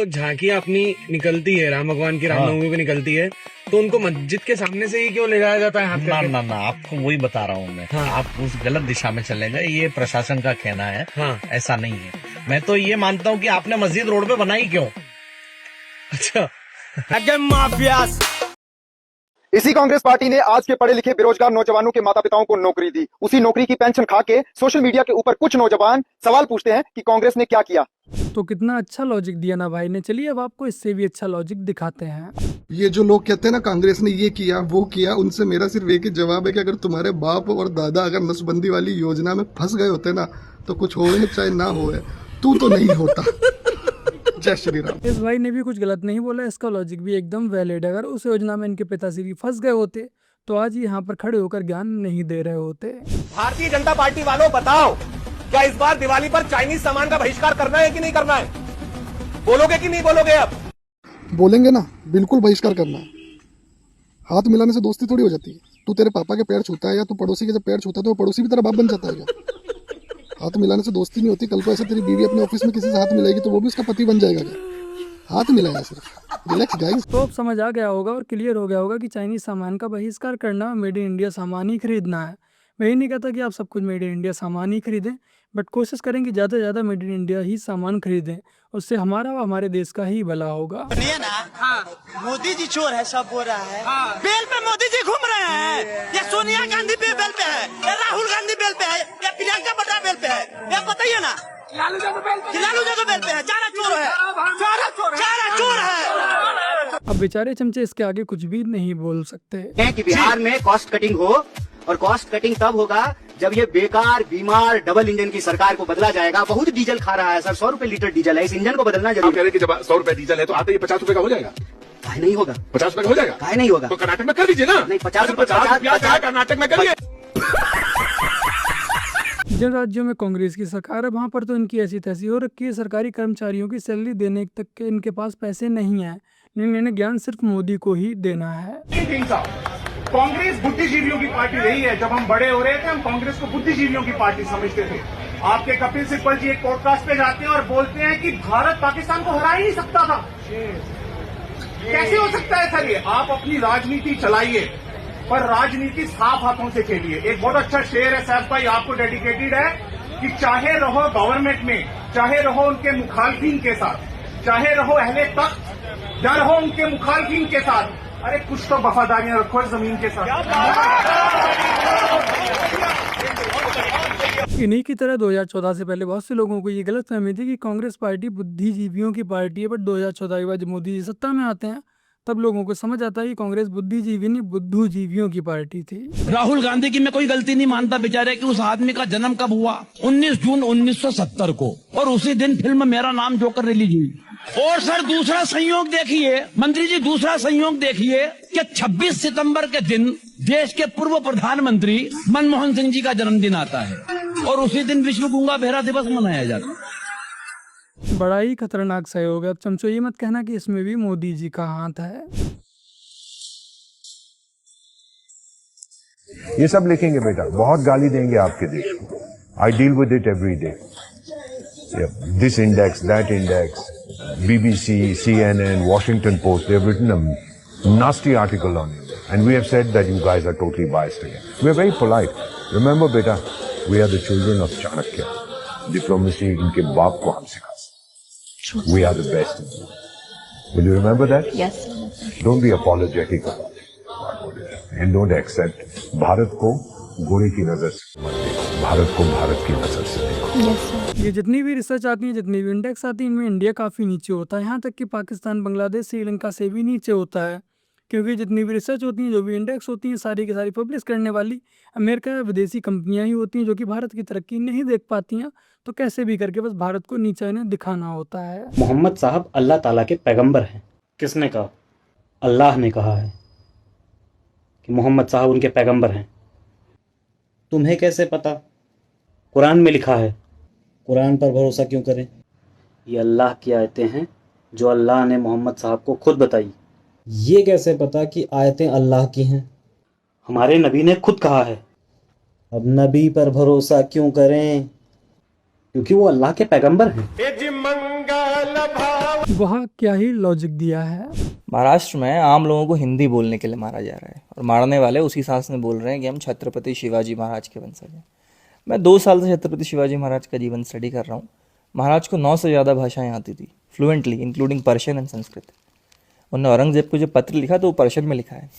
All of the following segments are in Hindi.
झांकियां अपनी निकलती है, राम भगवान की रामनवमी पे निकलती है, तो उनको मस्जिद के सामने से ही क्यों ले जाया जाता है हाथ ना करके? ना ना, आपको वही बता रहा हूँ मैं। हाँ। आप उस गलत दिशा में चले गए, ये प्रशासन का कहना है। हाँ। ऐसा नहीं है। मैं तो ये मानता हूँ कि आपने मस्जिद रोड पे बनाई क्यों? अच्छा। इसी कांग्रेस पार्टी ने आज के पढ़े लिखे बेरोजगार नौजवानों के माता पिताओं को नौकरी दी। उसी नौकरी की पेंशन खा के सोशल मीडिया के ऊपर कुछ नौजवान सवाल पूछते हैं कि कांग्रेस ने क्या किया। तो कितना अच्छा लॉजिक दिया ना भाई ने। चलिए अब आपको इससे भी अच्छा लॉजिक दिखाते हैं। ये जो लोग कहते हैं ना कांग्रेस ने ये किया वो किया, उनसे मेरा सिर्फ एक ही जवाब है कि अगर तुम्हारे बाप और दादा अगर नसबंदी वाली योजना में फंस गए होते ना तो कुछ हो चाहे ना हो, तू तो नहीं होता। जय श्री राम। इस भाई ने भी कुछ गलत नहीं बोला, इसका लॉजिक भी एकदम वैलिड है। अगर उस योजना में इनके पिताश्री फंस गए होते तो आज यहाँ पर खड़े होकर ज्ञान नहीं दे रहे होते। भारतीय जनता पार्टी वालों बताओ, क्या इस बार दिवाली पर चाइनीज सामान का बहिष्कार करना है कि नहीं करना है? बोलोगे कि नहीं बोलोगे? अब बोलेंगे ना, बिल्कुल बहिष्कार करना है। हाथ मिलाने से दोस्ती थोड़ी हो जाती है। तू तेरे पापा के पैर छूता है या तू पड़ोसी के जब पैर छूता है तो वो पड़ोसी भी तेरा बाप बन जाता है क्या? हाथ मिलाने से दोस्ती नहीं होती। कल को ऐसे तेरी बीवी अपने ऑफिस में किसी से हाथ मिलाएगी तो वो भी उसका पति बन जाएगा क्या? हाथ मिलाया सिर्फ। Relax guys. तो अब समझ आ गया होगा और क्लियर हो गया होगा कि चाइनीज सामान का बहिष्कार करना, मेड इन इंडिया सामान ही खरीदना है। मैं ही नहीं कहता कि आप सब कुछ मेड इन इंडिया सामान ही खरीदें, बट कोशिश करें कि ज़्यादा से ज़्यादा मेड इन इंडिया ही सामान खरीदें। उससे हमारा व हमारे देश का ही भला होगा। सुनिए ना, मोदी जी चोर है सब बोल रहा है। बेल पे मोदी जी घूम रहे हैं, या सोनिया गांधी बेल पे है, या राहुल गांधी बेल पे है, या प्रियंका वाड्रा बेल पे है, या बताइए ना। लालू यादव बेल पे है। चारा चोर है, चारा चोर है। अब बेचारे चमचे इसके आगे कुछ भी नहीं बोल सकते। कि बिहार में कॉस्ट कटिंग हो, और कॉस्ट कटिंग तब होगा जब ये बेकार बीमार डबल इंजन की सरकार को बदला जाएगा। बहुत डीजल खा रहा है सर, 100 रुपए लीटर डीजल है, इस इंजन को बदलना जरूरी है। कह रहे कि जब 100 रुपए डीजल है तो आते ही 50 रुपए का हो जाएगा। काहे नहीं होगा? 50 रुपए का हो जाएगा। काहे नहीं होगा? तो कर्नाटक में कर लीजिए ना। नहीं, 50 कर्नाटक में करिए। जिन राज्यों में कांग्रेस की सरकार है वहां पर तो इनकी ऐसी तैसी हो रखी है, सरकारी कर्मचारियों की सैलरी देने तक के इनके पास पैसे नहीं है। इन्हें ज्ञान सिर्फ मोदी को ही देना है। कांग्रेस बुद्धिजीवियों की पार्टी रही है। जब हम बड़े हो रहे थे हम कांग्रेस को बुद्धिजीवियों की पार्टी समझते थे। आपके कपिल सिब्बल जी एक पॉडकास्ट पे जाते हैं और बोलते हैं कि भारत पाकिस्तान को हरा ही नहीं सकता था। कैसे हो सकता है सर? ये आप अपनी राजनीति चलाइए, पर राजनीति साफ हाथों से खेलिए। एक बहुत अच्छा शेर है सैफ भाई, आपको डेडिकेटेड है कि चाहे रहो गवर्नमेंट में, चाहे रहो उनके मुखालफिन के साथ, चाहे रहो अहले तख्त या रहो उनके मुखालफिन के साथ, अरे कुछ तो वफादारियां रखो जमीन के साथ। इन्हीं की तरह 2014 से पहले बहुत से लोगों को ये गलत फहमी थी कि कांग्रेस पार्टी बुद्धिजीवियों की पार्टी है, बट 2014 के बाद जब मोदी जी सत्ता में आते हैं तब लोगों को समझ आता है कि कांग्रेस बुद्धिजीवी नहीं बुद्धूजीवियों की पार्टी थी। राहुल गांधी की मैं कोई गलती नहीं मानता बेचारे कि उस आदमी का जन्म कब हुआ, 19 जून 1970 को, और उसी दिन फिल्म मेरा नाम जोकर रिलीज हुई। और सर दूसरा संयोग देखिए मंत्री जी, दूसरा संयोग देखिए कि 26 सितंबर के दिन देश के पूर्व प्रधानमंत्री मनमोहन सिंह जी का जन्मदिन आता है, और उसी दिन विश्व गूंगा बहरा दिवस मनाया जाता है। बड़ा ही खतरनाक सहयोग है। अब चमचो ये मत कहना कि इसमें भी मोदी जी का हाथ है। ये सब लिखेंगे बेटा, बहुत गाली देंगे आपके देश को। I deal with it every day. This index, that index, BBC, CNN, Washington Post, they have written a nasty article on you. And we have said that you guys are totally biased again. We are very polite. Remember beta, we are the children of Chanakya. Diplomacy इनके बाप को हम सिखा। We are the best in the world. Will you remember that? Yes. Don't be apologetic about it. And don't accept. Bharat को गोरे की नजर से मत देखो, भारत को भारत की नजर से देखो। Yes, sir. ये जितनी भी रिसर्च आती है, जितनी भी इंडेक्स आती है, इनमें इंडिया काफ़ी नीचे होता है। यहाँ तक कि पाकिस्तान, बांग्लादेश, श्रीलंका से भी नीचे होता है। क्योंकि जितनी भी रिसर्च होती हैं, जो भी इंडेक्स होती हैं, सारी की सारी पब्लिश करने वाली अमेरिका या विदेशी कंपनियां ही होती हैं, जो कि भारत की तरक्की नहीं देख पाती हैं। तो कैसे भी करके बस भारत को नीचा इन्हें दिखाना होता है। मोहम्मद साहब अल्लाह ताला के पैगंबर हैं। किसने कहा? अल्लाह ने कहा है कि मोहम्मद साहब उनके पैगंबर हैं। तुम्हें कैसे पता? कुरान में लिखा है। कुरान पर भरोसा क्यों करें? ये अल्लाह की आयतें हैं जो अल्लाह ने मोहम्मद साहब को खुद बताई। ये कैसे पता कि आयतें अल्लाह की हैं? हमारे नबी ने खुद कहा है। अब नबी पर भरोसा क्यों करें? क्योंकि वो अल्लाह के पैगंबर हैं। मंगल भाव वह क्या ही लॉजिक दिया है। महाराष्ट्र में आम लोगों को हिंदी बोलने के लिए मारा जा रहा है और मारने वाले उसी सांस में बोल रहे हैं कि हम छत्रपति शिवाजी महाराज के वंशज हैं। मैं 2 साल से छत्रपति शिवाजी महाराज का जीवन स्टडी कर रहा हूँ। महाराज को 9 से ज़्यादा भाषाएं आती थी fluently, including Persian and Sanskrit. उन्होंने औरंगजेब को जो पत्र लिखा तो वो पर्शियन में लिखा है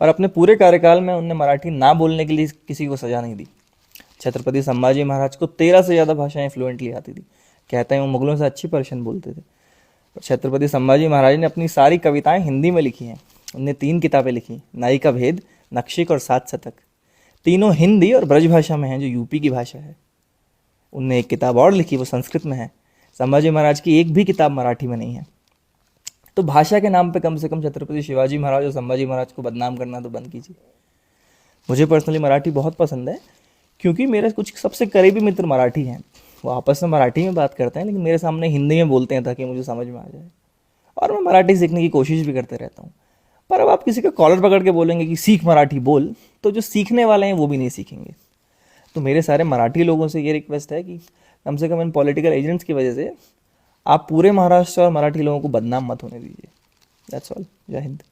और अपने पूरे कार्यकाल में उन्होंने मराठी ना बोलने के लिए किसी को सजा नहीं दी। छत्रपति संभाजी महाराज को 13 से ज़्यादा भाषाएं फ्लुएंटली आती थी। कहते हैं वो मुगलों से अच्छी पर्शियन बोलते थे। और छत्रपति संभाजी महाराज ने अपनी सारी कविताएं हिंदी में लिखी हैं। उनने 3 किताबें लिखी, नाई का भेद, नक्शिक और 7 शतक। तीनों हिंदी और ब्रज भाषा में हैं, जो यूपी की भाषा है। उनने एक किताब और लिखी, वो संस्कृत में है। संभाजी महाराज की एक भी किताब मराठी में नहीं है। तो भाषा के नाम पे कम से कम छत्रपति शिवाजी महाराज और संभाजी महाराज को बदनाम करना तो बंद कीजिए। मुझे पर्सनली मराठी बहुत पसंद है क्योंकि मेरे कुछ सबसे करीबी मित्र मराठी हैं। वो आपस में मराठी में बात करते हैं लेकिन मेरे सामने हिंदी में बोलते हैं ताकि मुझे समझ में आ जाए। और मैं मराठी सीखने की कोशिश भी करते रहता हूँ। पर अब आप किसी का कॉलर पकड़ के बोलेंगे कि सीख मराठी बोल, तो जो सीखने वाले हैं वो भी नहीं सीखेंगे। तो मेरे सारे मराठी लोगों से ये रिक्वेस्ट है कि कम से कम इन पॉलिटिकल एजेंट्स की वजह से आप पूरे महाराष्ट्र और मराठी लोगों को बदनाम मत होने दीजिए। That's all. जय हिंद।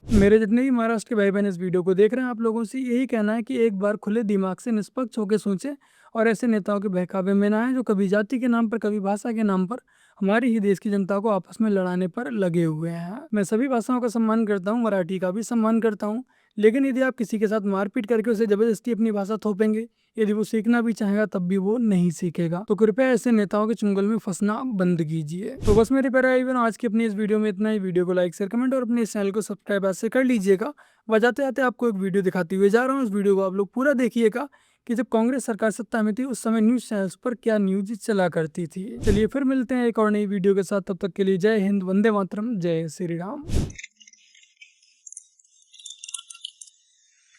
मेरे जितने भी महाराष्ट्र के भाई बहन इस वीडियो को देख रहे हैं, आप लोगों से यही कहना है कि एक बार खुले दिमाग से निष्पक्ष होकर सोचें और ऐसे नेताओं के बहकावे में ना आए जो कभी जाति के नाम पर, कभी भाषा के नाम पर हमारी ही देश की जनता को आपस में लड़ाने पर लगे हुए हैं। मैं सभी भाषाओं का सम्मान करता हूँ, मराठी का भी सम्मान करता हूँ, लेकिन यदि आप किसी के साथ मारपीट करके उसे जबरदस्ती अपनी भाषा थोपेंगे, यदि वो सीखना भी चाहेगा तब भी वो नहीं सीखेगा। तो कृपया ऐसे नेताओं के चुंगल में फंसना बंद कीजिए। तो बस मेरे प्यारे भाई बहनों, आज की अपनी इस वीडियो में इतना ही। वीडियो को लाइक, शेयर, कमेंट और अपने इस चैनल को सब्सक्राइब ऐसे कर लीजिएगा। बजाते आते आपको एक वीडियो दिखाते हुए जा रहा हूँ। उस वीडियो को आप लोग पूरा देखिएगा कि जब कांग्रेस सरकार सत्ता में थी उस समय न्यूज़ चैनल्स पर क्या न्यूज चला करती थी। चलिए फिर मिलते हैं एक और नई वीडियो के साथ। तब तक के लिए जय हिंद, वंदे मातरम, जय श्री राम।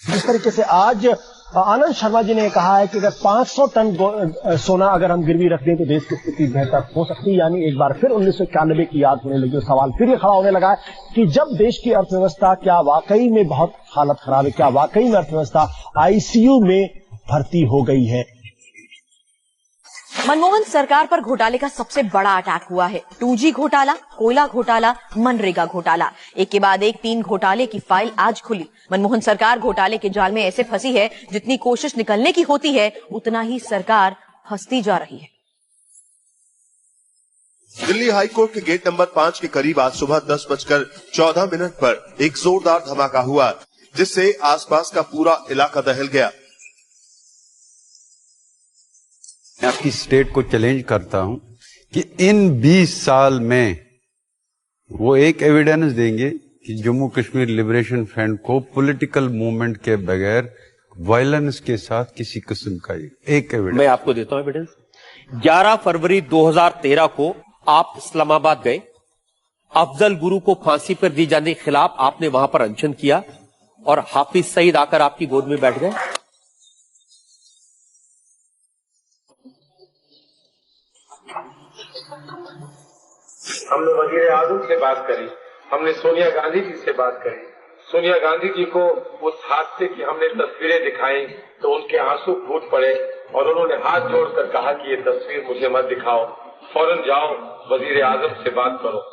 जिस तरीके से आज आनंद शर्मा जी ने कहा है कि अगर 500 टन सोना अगर हम गिरवी रख दें तो देश की स्थिति बेहतर हो सकती है, यानी एक बार फिर 1991 की याद होने लगी। सवाल फिर ये खड़ा होने लगा है कि जब देश की अर्थव्यवस्था क्या वाकई में बहुत हालत खराब है, क्या वाकई में अर्थव्यवस्था आईसीयू में भर्ती हो गई है। मनमोहन सरकार पर घोटाले का सबसे बड़ा अटैक हुआ है। 2G घोटाला, कोयला घोटाला, मनरेगा घोटाला, एक के बाद एक 3 घोटाले की फाइल आज खुली। मनमोहन सरकार घोटाले के जाल में ऐसे फंसी है, जितनी कोशिश निकलने की होती है उतना ही सरकार फंसती जा रही है। दिल्ली हाईकोर्ट के गेट नंबर 5 के करीब आज सुबह 10:14 पर एक जोरदार धमाका हुआ, जिससे आसपास का पूरा इलाका दहल गया। मैं आपकी स्टेट को चैलेंज करता हूं कि इन 20 साल में वो एक एविडेंस देंगे कि जम्मू कश्मीर लिबरेशन फ्रंट को पॉलिटिकल मूवमेंट के बगैर वायलेंस के साथ किसी किस्म का एक एविडेंस। मैं आपको देता हूं एविडेंस। 11 फरवरी 2013 को आप इस्लामाबाद गए, अफजल गुरु को फांसी पर दी जाने के खिलाफ आपने वहां पर अनशन किया और हाफिज सईद आकर आपकी गोद में बैठ गए। हमने वजीर आजम से बात करी, हमने सोनिया गांधी जी से बात करी। सोनिया गांधी जी को उस हादसे की हमने तस्वीरें दिखाई तो उनके आंसू फूट पड़े और उन्होंने हाथ जोड़कर कहा कि ये तस्वीर मुझे मत दिखाओ, फौरन जाओ वजीर आजम से बात करो।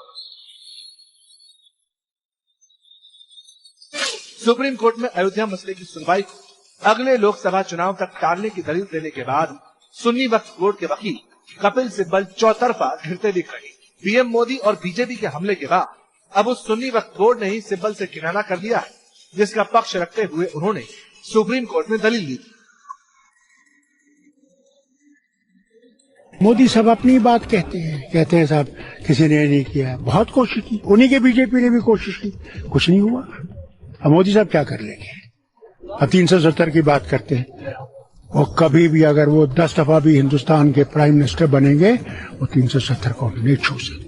सुप्रीम कोर्ट में अयोध्या मसले की सुनवाई को अगले लोकसभा चुनाव तक टालने की दलील देने के बाद सुन्नी वक्फ बोर्ड के वकील कपिल सिब्बल चौतरफा घिरते दिख रहे। पीएम मोदी और बीजेपी के हमले के बाद अब उस सुन्नी वक्फ बोर्ड ने ही सिब्बल से किनारा कर दिया है, जिसका पक्ष रखते हुए उन्होंने सुप्रीम कोर्ट में दलील दी। मोदी सब अपनी बात कहते हैं साहब किसी ने नहीं किया, बहुत कोशिश की, उन्हीं के बीजेपी ने भी कोशिश की, कुछ नहीं हुआ। अब मोदी साहब क्या कर लेंगे? अब 370 की बात करते हैं, और कभी भी अगर वो 10 दफा भी हिंदुस्तान के प्राइम मिनिस्टर बनेंगे वो 370 को नहीं छू सकती।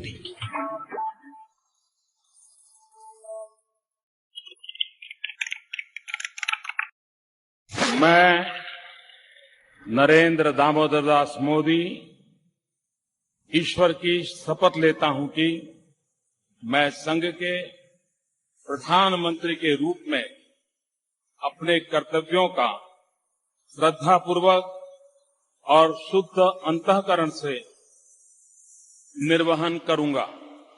मैं नरेंद्र दामोदर दास मोदी ईश्वर की शपथ लेता हूं कि मैं संघ के प्रधानमंत्री के रूप में अपने कर्तव्यों का श्रद्धापूर्वक और शुद्ध अंतःकरण से निर्वहन करूंगा।